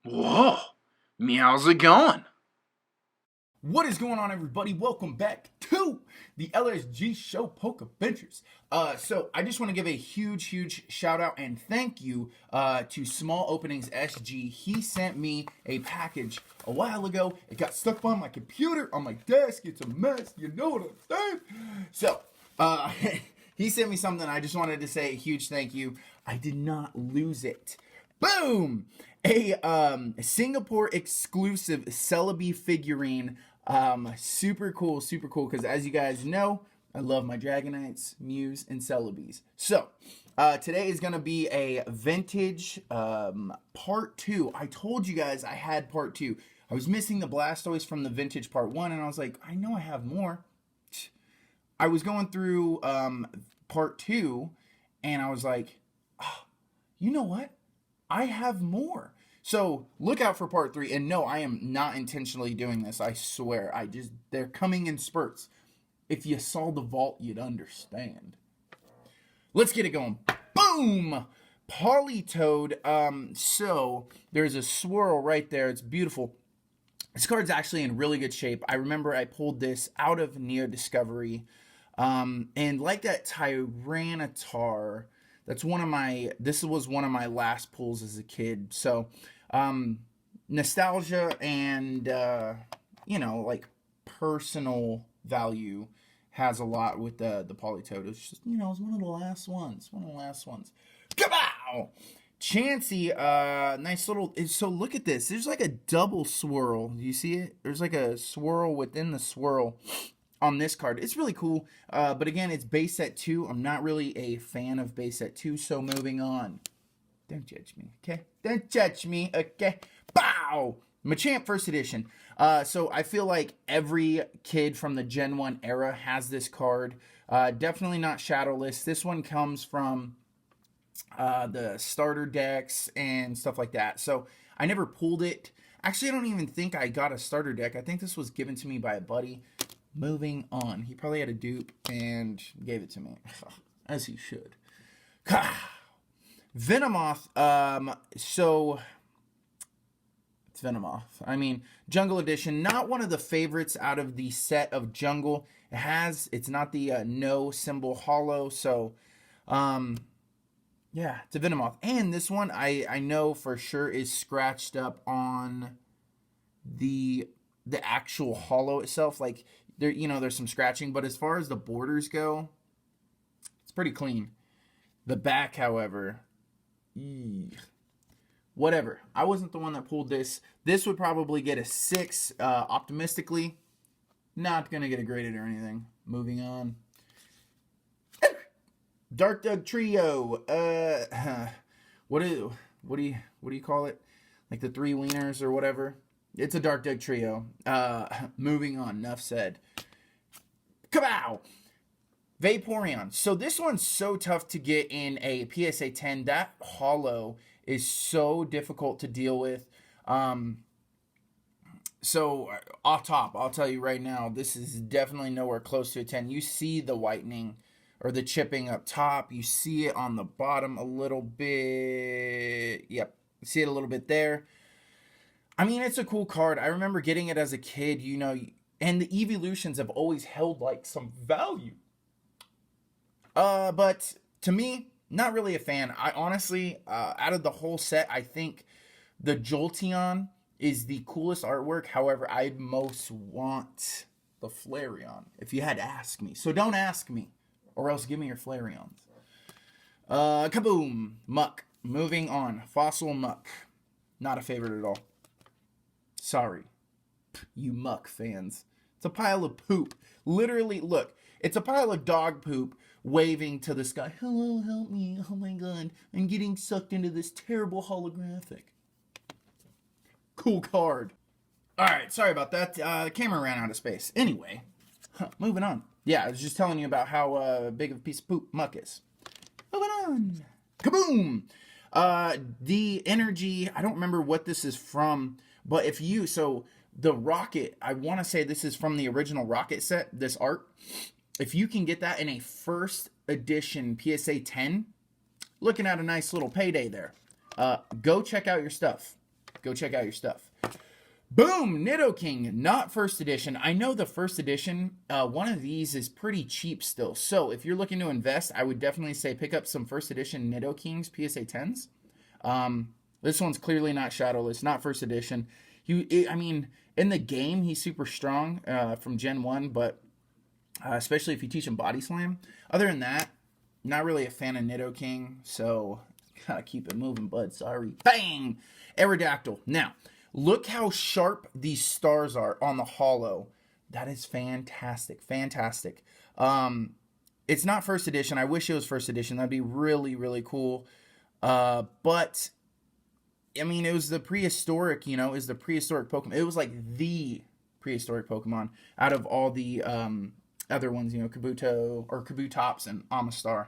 Whoa, how's it going? What is going on, everybody? Welcome back to the LSG Show Poke Adventures. So I just want to give a huge shout out and thank you to Small Openings SG. He sent me a package a while ago. It got stuck on my computer, on my desk. It's a mess. You know what I'm saying? So he sent me something. I just wanted to say a huge thank you. I did not lose it. Boom! A Singapore exclusive Celebi figurine. Super cool, because as you guys know, I love my Dragonites, Mews, and Celebes. So, today is going to be a vintage part 2. I told you guys I had part 2. I was missing the Blastoise from the vintage part 1, and I was like, I know I have more. I was going through part 2, and I was like, oh, you know what? I have more. So look out for part 3. And no, I am not intentionally doing this. I swear. They're coming in spurts. If you saw the vault, you'd understand. Let's get it going. Boom! Politoed. So there's a swirl right there. It's beautiful. This card's actually in really good shape. I remember I pulled this out of Neo Discovery. And like that Tyranitar, this was one of my last pulls as a kid. So, nostalgia and, like personal value has a lot with the Politoed. It's just, it's one of the last ones. Kabow! Chansey, nice little, so look at this. There's like a double swirl. Do you see it? There's like a swirl within the swirl on this card. It's really cool, but again, it's base set 2. I'm not really a fan of base set 2, so moving on. Don't judge me, okay? Don't judge me, okay? Bow! Machamp First Edition. So I feel like every kid from the Gen 1 era has this card. Definitely not shadowless. This one comes from the starter decks and stuff like that. So I never pulled it. Actually, I don't even think I got a starter deck. I think this was given to me by a buddy. Moving on. He probably had a dupe and gave it to me. As he should. Venomoth. So it's Venomoth. I mean, Jungle Edition. Not one of the favorites out of the set of Jungle. It's not the no symbol hollow. So, yeah, it's a Venomoth. And this one I know for sure is scratched up on the actual hollow itself. Like, there's some scratching, but as far as the borders go, it's pretty clean. The back, however, whatever. I wasn't the one that pulled this. This would probably get a 6, optimistically. Not gonna get a graded or anything. Moving on. Dark Doug Trio. What do you call it? Like the 3 wieners or whatever. It's a Dark Doug Trio. Moving on. Enough said. Kabow! Vaporeon. So this one's so tough to get in a PSA 10. That hollow is so difficult to deal with. So off top, I'll tell you right now, this is definitely nowhere close to a 10. You see the whitening or the chipping up top. You see it on the bottom a little bit. Yep. See it a little bit there. I mean, it's a cool card. I remember getting it as a kid, and the evolutions have always held like some value. But to me, not really a fan. I honestly, out of the whole set, I think the Jolteon is the coolest artwork. However, I'd most want the Flareon, if you had to ask me. So don't ask me, or else give me your Flareons. Kaboom! Muck. Moving on. Fossil Muck. Not a favorite at all. Sorry, you Muck fans. It's a pile of poop. Literally, look, it's a pile of dog poop waving to the sky. Hello, help me. Oh my god, I'm getting sucked into this terrible holographic. Cool card. Alright, sorry about that. The camera ran out of space. Anyway, moving on. Yeah, I was just telling you about how big of a piece of poop Muck is. Moving on. Kaboom! The energy, I don't remember what this is from, but the Rocket, I want to say this is from the original Rocket set, this art. If you can get that in a first edition PSA 10, looking at a nice little payday there. Go check out your stuff. Go check out your stuff. Boom, Nidoking, not first edition. I know the first edition, one of these is pretty cheap still. So if you're looking to invest, I would definitely say pick up some first edition Nidokings PSA 10s. This one's clearly not shadowless, not first edition. I mean, in the game, he's super strong from Gen 1, but especially if you teach him Body Slam. Other than that, not really a fan of Nidoking, so gotta keep it moving, bud. Sorry. Bang! Aerodactyl. Now, look how sharp these stars are on the holo. That is fantastic. Fantastic. It's not first edition. I wish it was first edition. That'd be really, really cool. But, I mean, it was the prehistoric, it was the prehistoric Pokemon. It was like the prehistoric Pokemon out of all the other ones, Kabuto or Kabutops and Amistar.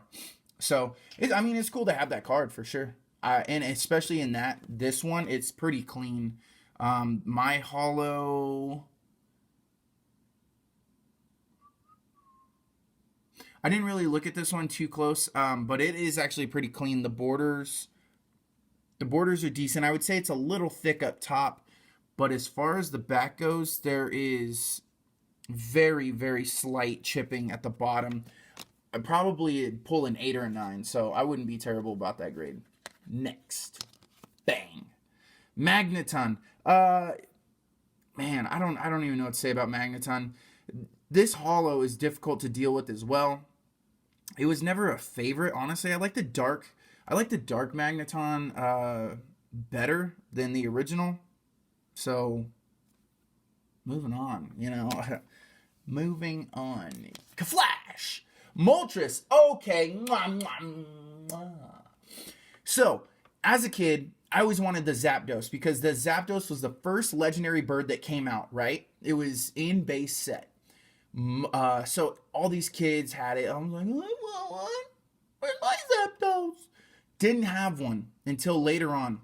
So, it's cool to have that card for sure. And especially in this one, it's pretty clean. My holo, I didn't really look at this one too close, but it is actually pretty clean. The borders are decent. I would say it's a little thick up top, but as far as the back goes, there is very, very slight chipping at the bottom. I'd probably pull an 8 or a 9, so I wouldn't be terrible about that grade. Next. Bang. Magneton. Man, I don't even know what to say about Magneton. This holo is difficult to deal with as well. It was never a favorite, honestly. I like the dark Magneton better than the original. So, moving on, moving on. Kaflash! Moltres! Okay. Mwah, mwah, mwah. So, as a kid, I always wanted the Zapdos because the Zapdos was the first legendary bird that came out, right? It was in base set. So all these kids had it. I was like, I want one. Where's my Zapdos? Didn't have one until later on.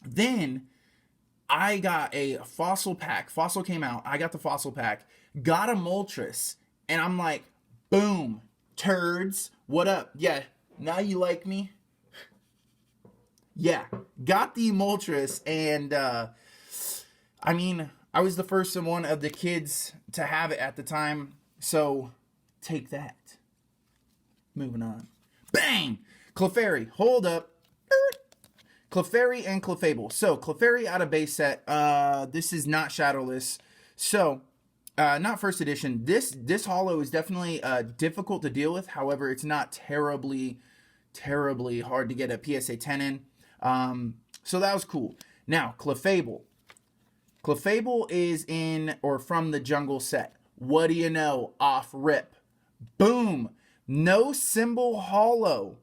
Then I got a fossil pack. Fossil came out. I got the fossil pack. Got a Moltres. And I'm like, boom. Turds. What up? Yeah. Now you like me? Yeah, got the Moltres, and I was the first one of the kids to have it at the time, so take that. Moving on. Bang! Clefairy, hold up. Clefairy and Clefable. So, Clefairy out of base set. This is not shadowless. So, not first edition. This holo is definitely difficult to deal with. However, it's not terribly hard to get a PSA 10 in. So that was cool. Now, Clefable. Clefable is in or from the jungle set. What do you know? Off rip. Boom. No symbol holo.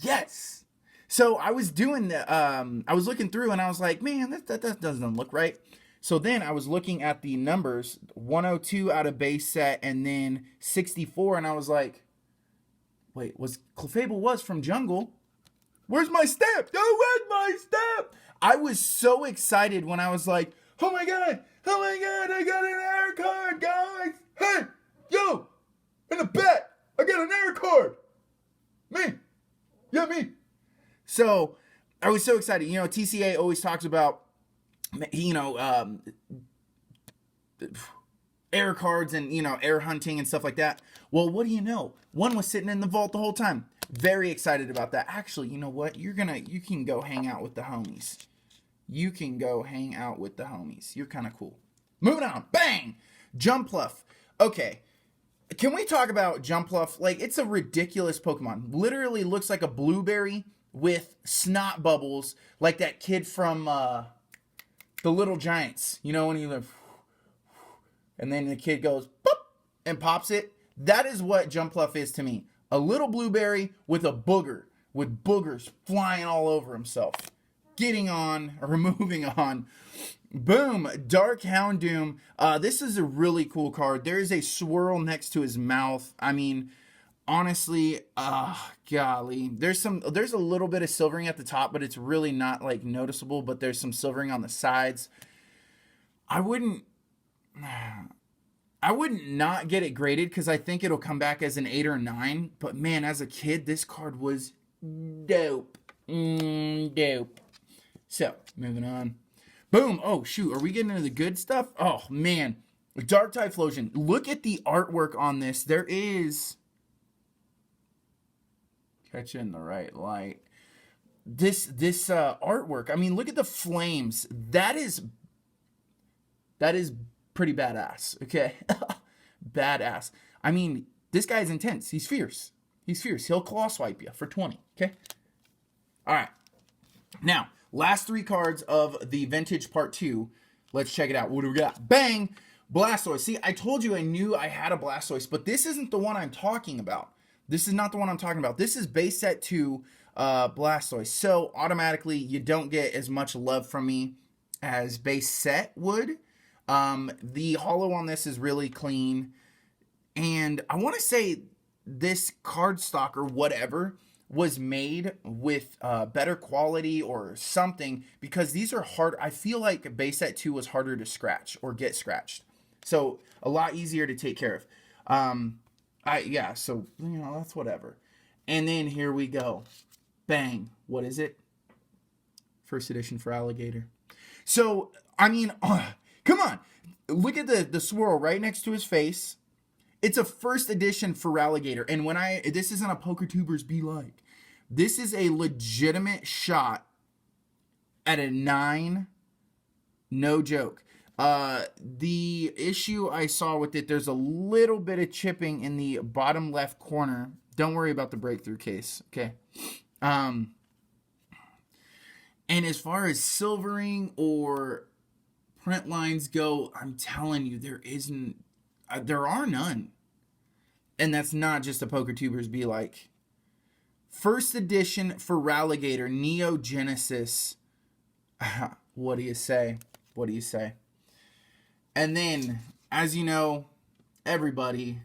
Yes. So I was doing the, I was looking through and I was like, man, that doesn't look right. So then I was looking at the numbers, 102 out of base set and then 64. And I was like, wait, Clefable was from jungle. Where's my stamp? Oh, where's my stamp? I was so excited when I was like, oh my god, I got an air card, guys. Hey, yo, in the bet, I got an air card. Me. Yeah, me. So, I was so excited. TCA always talks about, air cards and, air hunting and stuff like that. Well, what do you know? One was sitting in the vault the whole time. Very excited about that. Actually, you know what? You can go hang out with the homies. You can go hang out with the homies. You're kind of cool. Moving on. Bang! Jumpluff. Okay. Can we talk about Jumpluff? Like, it's a ridiculous Pokemon. Literally looks like a blueberry with snot bubbles, like that kid from The Little Giants. When he like, and then the kid goes, boop, and pops it. That is what Jumpluff is to me. A little blueberry with a booger, with boogers flying all over himself. Getting on, or moving on. Boom, Dark Houndoom. This is a really cool card. There is a swirl next to his mouth. Honestly, golly. There's a little bit of silvering at the top, but it's really not like noticeable, but there's some silvering on the sides. I wouldn't not get it graded because I think it'll come back as an 8 or 9. But man, as a kid, this card was dope. Dope. So, moving on. Boom. Oh, shoot. Are we getting into the good stuff? Oh, man. Dark Typhlosion. Look at the artwork on this. There is... Catch it in the right light. This artwork. I mean, look at the flames. That is pretty badass. Okay? Badass. I mean, this guy's intense. He's fierce. He's fierce. He'll claw swipe you for 20. Okay? All right. Now, last 3 cards of the Vintage Part 2. Let's check it out. What do we got? Bang! Blastoise. See, I told you I knew I had a Blastoise, but this isn't the one I'm talking about. This is not the one I'm talking about. This is base set 2 Blastoise. So, automatically, you don't get as much love from me as base set would. The holo on this is really clean. And I want to say this cardstock or whatever was made with better quality or something, because these are hard. I feel like base set 2 was harder to scratch or get scratched. So a lot easier to take care of. So, that's whatever. And then here we go. Bang. What is it? First edition for Alligator. So, I mean, come on. Look at the swirl right next to his face. It's a first edition for Alligator. And this isn't a PokeTubers be like. This is a legitimate shot at a 9. No joke. The issue I saw with it, there's a little bit of chipping in the bottom left corner. Don't worry about the breakthrough case. Okay. And as far as silvering or print lines go, I'm telling you, there are none. And that's not just a PokeTubers be like. First edition for Ralligator, Neo Genesis. What do you say? What do you say? And then, as you know, everybody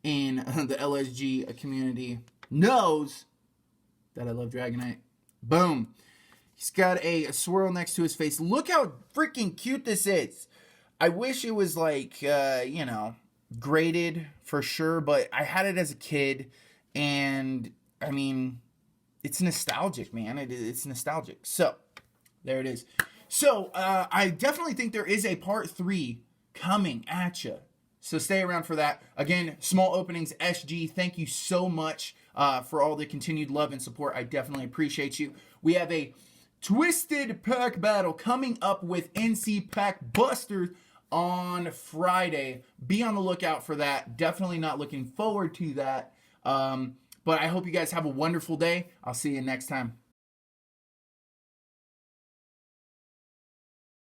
in the LSG community knows that I love Dragonite. Boom. He's got a swirl next to his face. Look how freaking cute this is. I wish it was like, graded for sure, but I had it as a kid, and I mean, it's nostalgic, man. It's nostalgic. So, there it is. So, I definitely think there is a part 3 coming at you. So, stay around for that. Again, small openings, SG. Thank you so much for all the continued love and support. I definitely appreciate you. We have a Twisted Pack battle coming up with NC Pack Busters on Friday. Be on the lookout for that. Definitely not looking forward to that. But I hope you guys have a wonderful day. I'll see you next time.